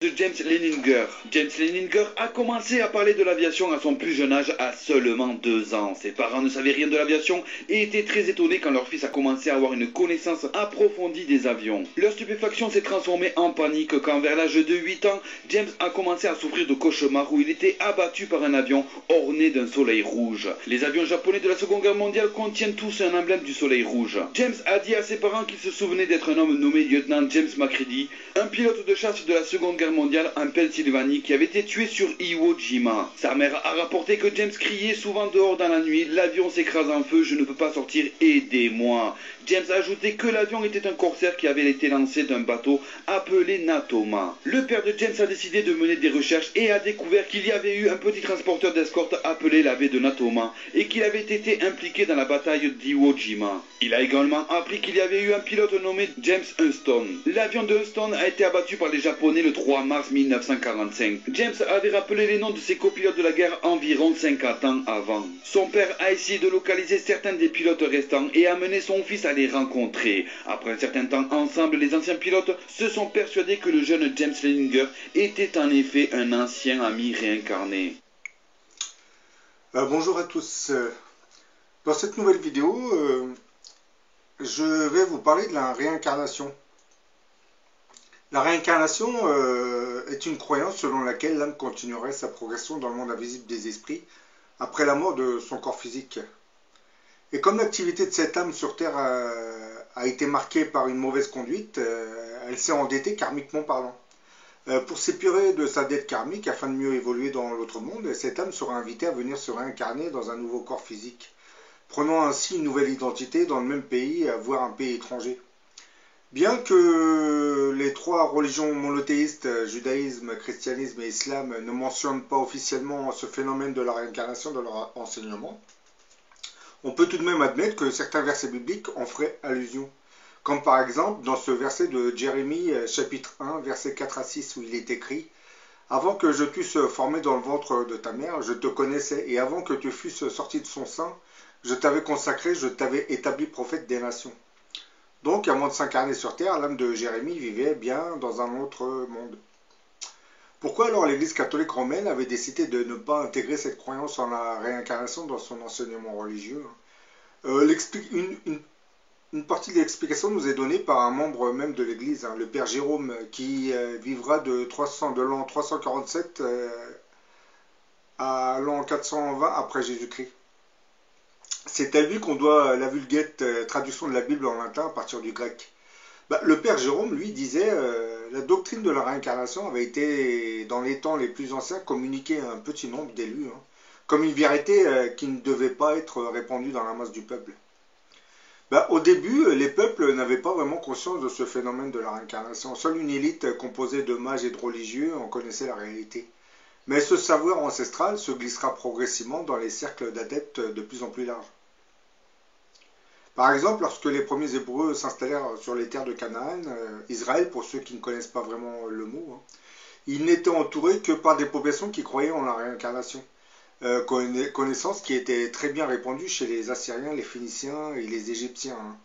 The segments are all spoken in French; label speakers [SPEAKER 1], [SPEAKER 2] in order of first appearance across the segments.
[SPEAKER 1] De James Leninger. James Leninger a commencé à parler de l'aviation à son plus jeune âge, à seulement 2 ans. Ses parents ne savaient rien de l'aviation et étaient très étonnés quand leur fils a commencé à avoir une connaissance approfondie des avions. Leur stupéfaction s'est transformée en panique quand vers l'âge de 8 ans, James a commencé à souffrir de cauchemars où il était abattu par un avion orné d'un soleil rouge. Les avions japonais de la Seconde Guerre mondiale contiennent tous un emblème du soleil rouge. James a dit à ses parents qu'il se souvenait d'être un homme nommé lieutenant James McCready, un pilote de chasse de la Seconde Guerre mondiale en Pennsylvanie qui avait été tué sur Iwo Jima. Sa mère a rapporté que James criait souvent dehors dans la nuit, l'avion s'écrase en feu, je ne peux pas sortir, aidez-moi. James a ajouté que l'avion était un corsaire qui avait été lancé d'un bateau appelé Natoma. Le père de James a décidé de mener des recherches et a découvert qu'il y avait eu un petit transporteur d'escorte appelé la baie de Natoma et qu'il avait été impliqué dans la bataille d'Iwo Jima. Il a également appris qu'il y avait eu un pilote nommé James Hunston. L'avion de Hunston a été abattu par les Japonais le 3 mars 1945. James avait rappelé les noms de ses copilotes de la guerre environ 50 ans avant. Son père a essayé de localiser certains des pilotes restants et a amené son fils à les rencontrer. Après un certain temps ensemble, les anciens pilotes se sont persuadés que le jeune James Leninger était en effet un ancien ami réincarné.
[SPEAKER 2] Bonjour à tous. Dans cette nouvelle vidéo, je vais vous parler de la réincarnation. La réincarnation est une croyance selon laquelle l'âme continuerait sa progression dans le monde invisible des esprits après la mort de son corps physique. Et comme l'activité de cette âme sur Terre a été marquée par une mauvaise conduite, elle s'est endettée karmiquement parlant. Pour s'épurer de sa dette karmique afin de mieux évoluer dans l'autre monde, cette âme sera invitée à venir se réincarner dans un nouveau corps physique, prenant ainsi une nouvelle identité dans le même pays, voire un pays étranger. Bien que les trois religions monothéistes, judaïsme, christianisme et islam, ne mentionnent pas officiellement ce phénomène de la réincarnation dans leur enseignement, on peut tout de même admettre que certains versets bibliques en feraient allusion. Comme par exemple dans ce verset de Jérémie chapitre 1, versets 4 à 6, où il est écrit « Avant que je t'eusse formé dans le ventre de ta mère, je te connaissais, et avant que tu fusses sorti de son sein, je t'avais consacré, je t'avais établi prophète des nations. » Donc, avant de s'incarner sur terre, l'âme de Jérémie vivait bien dans un autre monde. Pourquoi alors l'Église catholique romaine avait décidé de ne pas intégrer cette croyance en la réincarnation dans son enseignement religieux? Une partie de l'explication nous est donnée par un membre même de l'Église, le Père Jérôme, qui vivra de l'an 347 à l'an 420 après Jésus-Christ. C'est à lui qu'on doit la Vulgate, traduction de la Bible en latin à partir du grec. Le Père Jérôme, lui, disait la doctrine de la réincarnation avait été, dans les temps les plus anciens, communiquée à un petit nombre d'élus, comme une vérité qui ne devait pas être répandue dans la masse du peuple. Au début, les peuples n'avaient pas vraiment conscience de ce phénomène de la réincarnation. Seule une élite composée de mages et de religieux en connaissait la réalité. Mais ce savoir ancestral se glissera progressivement dans les cercles d'adeptes de plus en plus larges. Par exemple, lorsque les premiers Hébreux s'installèrent sur les terres de Canaan, Israël, pour ceux qui ne connaissent pas vraiment le mot, ils n'étaient entourés que par des populations qui croyaient en la réincarnation. Connaissance qui était très bien répandue chez les Assyriens, les Phéniciens et les Égyptiens.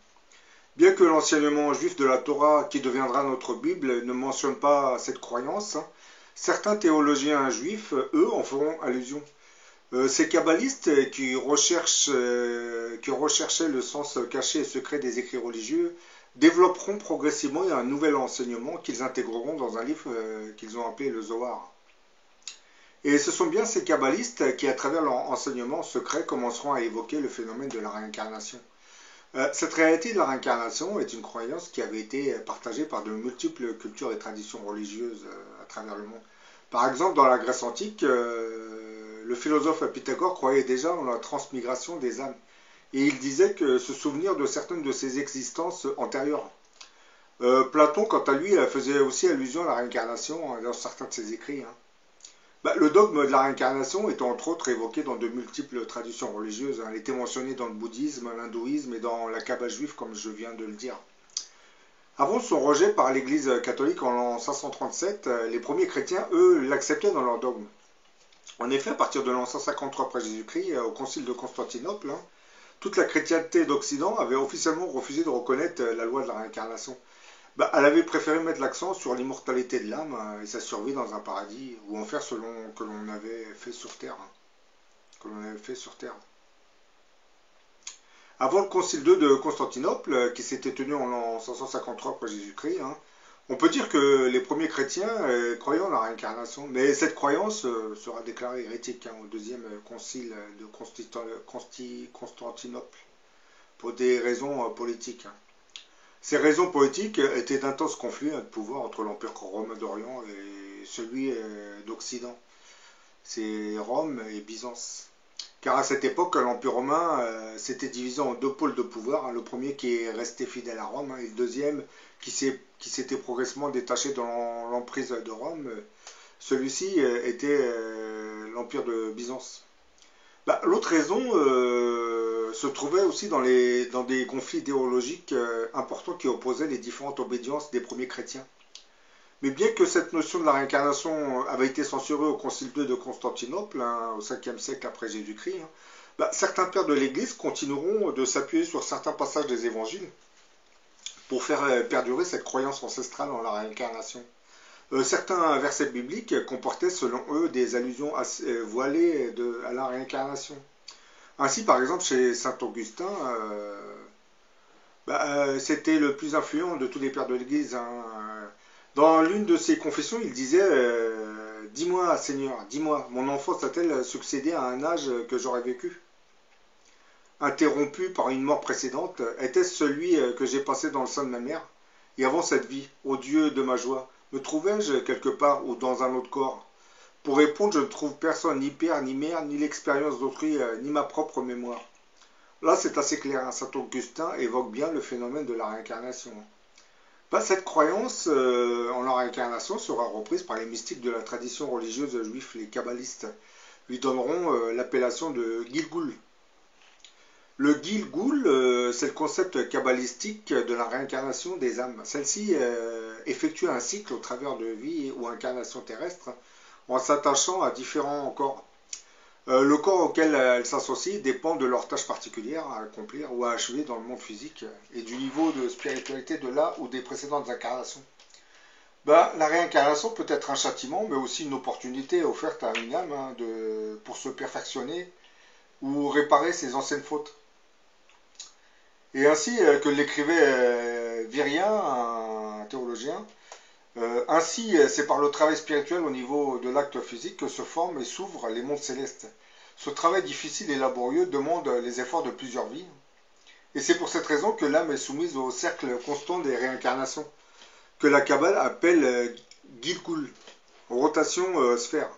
[SPEAKER 2] Bien que l'enseignement juif de la Torah, qui deviendra notre Bible, ne mentionne pas cette croyance, certains théologiens juifs, eux, en feront allusion. Ces kabbalistes qui recherchaient le sens caché et secret des écrits religieux développeront progressivement un nouvel enseignement qu'ils intégreront dans un livre qu'ils ont appelé le Zohar. Et ce sont bien ces kabbalistes qui, à travers leur enseignement secret, commenceront à évoquer le phénomène de la réincarnation. Cette réalité de la réincarnation est une croyance qui avait été partagée par de multiples cultures et traditions religieuses à travers le monde. Par exemple, dans la Grèce antique, le philosophe Pythagore croyait déjà en la transmigration des âmes. Et il disait que se souvenir de certaines de ses existences antérieures. Platon, quant à lui, faisait aussi allusion à la réincarnation dans certains de ses écrits. Le dogme de la réincarnation est entre autres évoqué dans de multiples traditions religieuses. Il était mentionné dans le bouddhisme, l'hindouisme et dans la Kabbale juive, comme je viens de le dire. Avant son rejet par l'Église catholique en l'an 537, les premiers chrétiens, eux, l'acceptaient dans leur dogme. En effet, à partir de l'an 153 après Jésus-Christ, au concile de Constantinople, toute la chrétienté d'Occident avait officiellement refusé de reconnaître la loi de la réincarnation. Bah, elle avait préféré mettre l'accent sur l'immortalité de l'âme et sa survie dans un paradis ou enfer selon que l'on avait fait sur Terre. Que l'on avait fait sur Terre. Avant le concile II de Constantinople, qui s'était tenu en l'an 553 après Jésus-Christ, on peut dire que les premiers chrétiens croyaient en la réincarnation, mais cette croyance sera déclarée hérétique au deuxième concile de Constantinople pour des raisons politiques. Ces raisons politiques étaient d'intenses conflits de pouvoir entre l'Empire romain d'Orient et celui d'Occident. C'est Rome et Byzance. Car à cette époque, l'Empire romain s'était divisé en deux pôles de pouvoir. Le premier qui est resté fidèle à Rome et le deuxième qui s'était progressivement détaché de l'emprise de Rome. Celui-ci était l'Empire de Byzance. Bah, l'autre raison se trouvait aussi dans des conflits idéologiques importants qui opposaient les différentes obédiences des premiers chrétiens. Mais bien que cette notion de la réincarnation avait été censurée au Concile II de Constantinople, au 5e siècle après Jésus-Christ, bah, certains pères de l'Église continueront de s'appuyer sur certains passages des évangiles pour faire perdurer cette croyance ancestrale en la réincarnation. Certains versets bibliques comportaient selon eux des allusions assez voilées à la réincarnation. Ainsi, par exemple, chez saint Augustin, c'était le plus influent de tous les pères de l'Église. Dans l'une de ses confessions, il disait dis-moi, Seigneur, dis-moi, mon enfance a-t-elle succédé à un âge que j'aurais vécu, interrompu par une mort précédente? Était-ce celui que j'ai passé dans le sein de ma mère? Et avant cette vie, ô Dieu de ma joie, me trouvais-je quelque part ou dans un autre corps? Pour répondre, je ne trouve personne, ni père, ni mère, ni l'expérience d'autrui, ni ma propre mémoire. Là, c'est assez clair. Saint Augustin évoque bien le phénomène de la réincarnation. Cette croyance en la réincarnation sera reprise par les mystiques de la tradition religieuse juive, les kabbalistes. Lui donneront l'appellation de Gilgul. Le Gilgul, c'est le concept kabbalistique de la réincarnation des âmes. Celle-ci effectue un cycle au travers de vie ou incarnations terrestres en s'attachant à différents corps. Le corps auquel elles s'associent dépend de leurs tâches particulières à accomplir ou à achever dans le monde physique et du niveau de spiritualité de la ou des précédentes incarnations. La réincarnation peut être un châtiment, mais aussi une opportunité offerte à une âme pour se perfectionner ou réparer ses anciennes fautes. Et ainsi que l'écrivait Vérien, un théologien, ainsi c'est par le travail spirituel au niveau de l'acte physique que se forment et s'ouvrent les mondes célestes. Ce travail difficile et laborieux demande les efforts de plusieurs vies. Et c'est pour cette raison que l'âme est soumise au cercle constant des réincarnations, que la Kabbale appelle Gilgul, rotation sphère,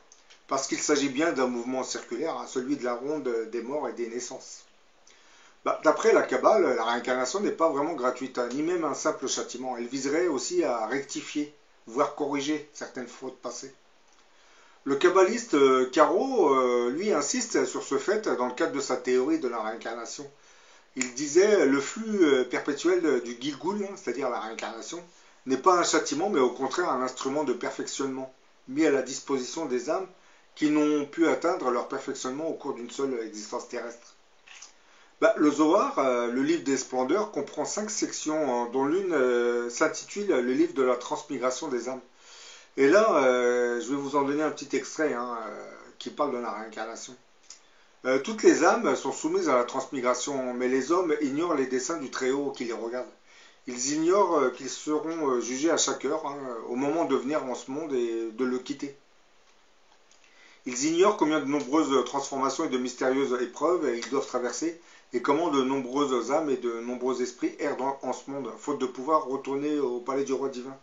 [SPEAKER 2] parce qu'il s'agit bien d'un mouvement circulaire, celui de la ronde des morts et des naissances. D'après la Kabbale, la réincarnation n'est pas vraiment gratuite, ni même un simple châtiment. Elle viserait aussi à rectifier, voire corriger certaines fautes passées. Le kabbaliste Caro, lui, insiste sur ce fait dans le cadre de sa théorie de la réincarnation. Il disait le flux perpétuel du Gilgul, c'est-à-dire la réincarnation, n'est pas un châtiment, mais au contraire un instrument de perfectionnement, mis à la disposition des âmes qui n'ont pu atteindre leur perfectionnement au cours d'une seule existence terrestre. Le Zohar, le livre des splendeurs, comprend 5 sections, dont l'une s'intitule le livre de la transmigration des âmes. Et là, je vais vous en donner un petit extrait qui parle de la réincarnation. Toutes les âmes sont soumises à la transmigration, mais les hommes ignorent les desseins du Très-Haut qui les regarde. Ils ignorent qu'ils seront jugés à chaque heure, au moment de venir en ce monde et de le quitter. Ils ignorent combien de nombreuses transformations et de mystérieuses épreuves ils doivent traverser, et comment de nombreuses âmes et de nombreux esprits errent en ce monde, faute de pouvoir retourner au palais du roi divin.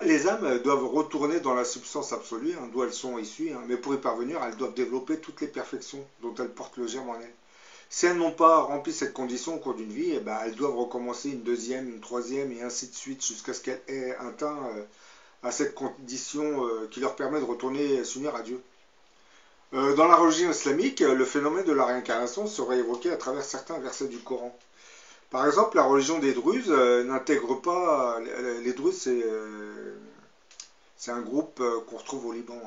[SPEAKER 2] Les âmes doivent retourner dans la substance absolue, d'où elles sont issues, mais pour y parvenir, elles doivent développer toutes les perfections dont elles portent le germe en elles. Si elles n'ont pas rempli cette condition au cours d'une vie, elles doivent recommencer une deuxième, une troisième, et ainsi de suite, jusqu'à ce qu'elles aient atteint à cette condition qui leur permet de retourner s'unir à Dieu. Dans la religion islamique, le phénomène de la réincarnation serait évoqué à travers certains versets du Coran. Par exemple, la religion des Druzes n'intègre pas... Les Druzes, c'est un groupe qu'on retrouve au Liban,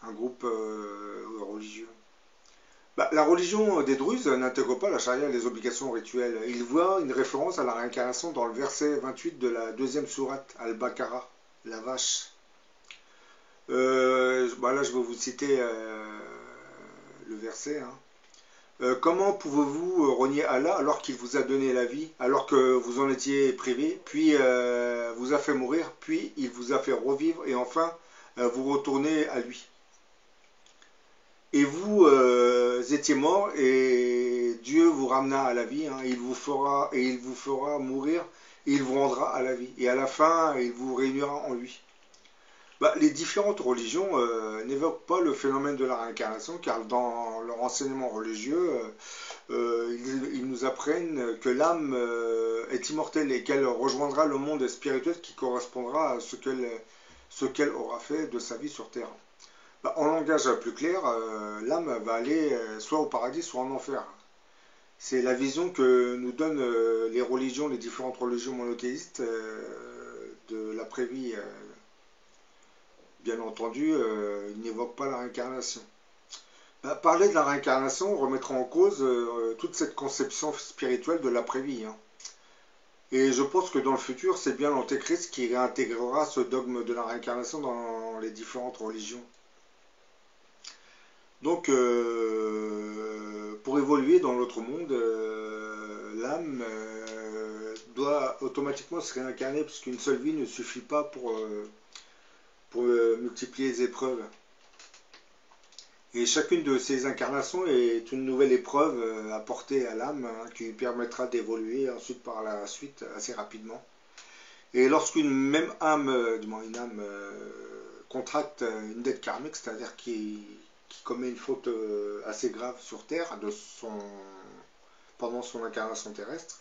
[SPEAKER 2] un groupe religieux. La religion des Druzes n'intègre pas la charia et les obligations rituelles. Il voit une référence à la réincarnation dans le verset 28 de la deuxième sourate, Al-Baqarah, la vache. Là, je vais vous citer le verset. Comment pouvez-vous renier Allah alors qu'il vous a donné la vie, alors que vous en étiez privé, puis vous a fait mourir, puis il vous a fait revivre, et enfin vous retournez à lui. Et vous étiez mort, et Dieu vous ramena à la vie, il vous fera mourir, et il vous rendra à la vie. Et à la fin, il vous réunira en lui. Les différentes religions n'évoquent pas le phénomène de la réincarnation, car dans leur enseignement religieux, ils nous apprennent que l'âme est immortelle et qu'elle rejoindra le monde spirituel qui correspondra à ce qu'elle aura fait de sa vie sur Terre. En langage plus clair, l'âme va aller soit au paradis, soit en enfer. C'est la vision que nous donnent les différentes religions monothéistes de l'après-vie. Bien entendu, il n'évoque pas la réincarnation. Parler de la réincarnation remettra en cause toute cette conception spirituelle de l'après-vie. Et je pense que dans le futur, c'est bien l'Antéchrist qui réintégrera ce dogme de la réincarnation dans les différentes religions. Donc, pour évoluer dans l'autre monde, l'âme doit automatiquement se réincarner, puisqu'une seule vie ne suffit pas pour multiplier les épreuves. Et chacune de ces incarnations est une nouvelle épreuve apportée à l'âme qui lui permettra d'évoluer ensuite par la suite assez rapidement. Et lorsqu'une même âme, une âme contracte une dette karmique, c'est-à-dire qui commet une faute assez grave sur Terre pendant son incarnation terrestre,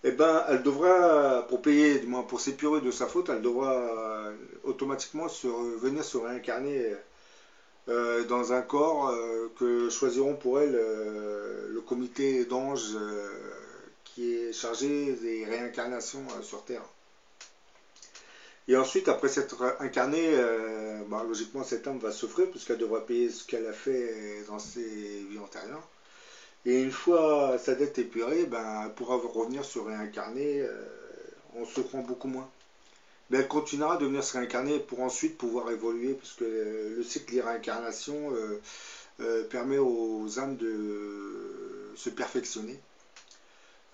[SPEAKER 2] elle devra, pour payer, du moins pour s'épurer de sa faute, elle devra automatiquement venir se réincarner dans un corps que choisiront pour elle le comité d'anges qui est chargé des réincarnations sur Terre. Et ensuite, après s'être incarnée, logiquement cette âme va souffrir puisqu'elle devra payer ce qu'elle a fait dans ses vies antérieures. Et une fois sa dette épurée, elle pourra revenir se réincarner en souffrant beaucoup moins. Mais elle continuera de venir se réincarner pour ensuite pouvoir évoluer, puisque le cycle des réincarnations permet aux âmes de se perfectionner,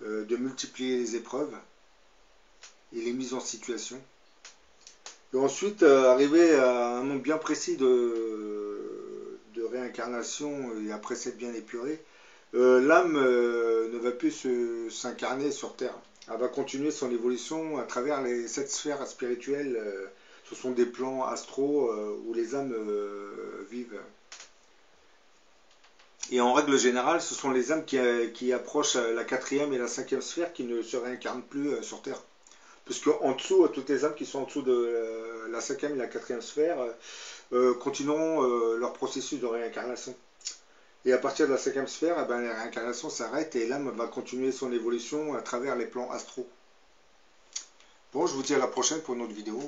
[SPEAKER 2] de multiplier les épreuves et les mises en situation. Et ensuite, arriver à un nombre bien précis de réincarnation, et après s'être bien épurée, l'âme ne va plus s'incarner sur Terre. Elle va continuer son évolution à travers les 7 sphères spirituelles. Ce sont des plans astraux où les âmes vivent. Et en règle générale, ce sont les âmes qui approchent la 4e et la 5e sphère qui ne se réincarnent plus sur Terre. Puisque en dessous, toutes les âmes qui sont en dessous de la 5e et la 4e sphère continueront leur processus de réincarnation. Et à partir de la 5e sphère, la réincarnation s'arrête et l'âme va continuer son évolution à travers les plans astraux. Bon, je vous dis à la prochaine pour une autre vidéo.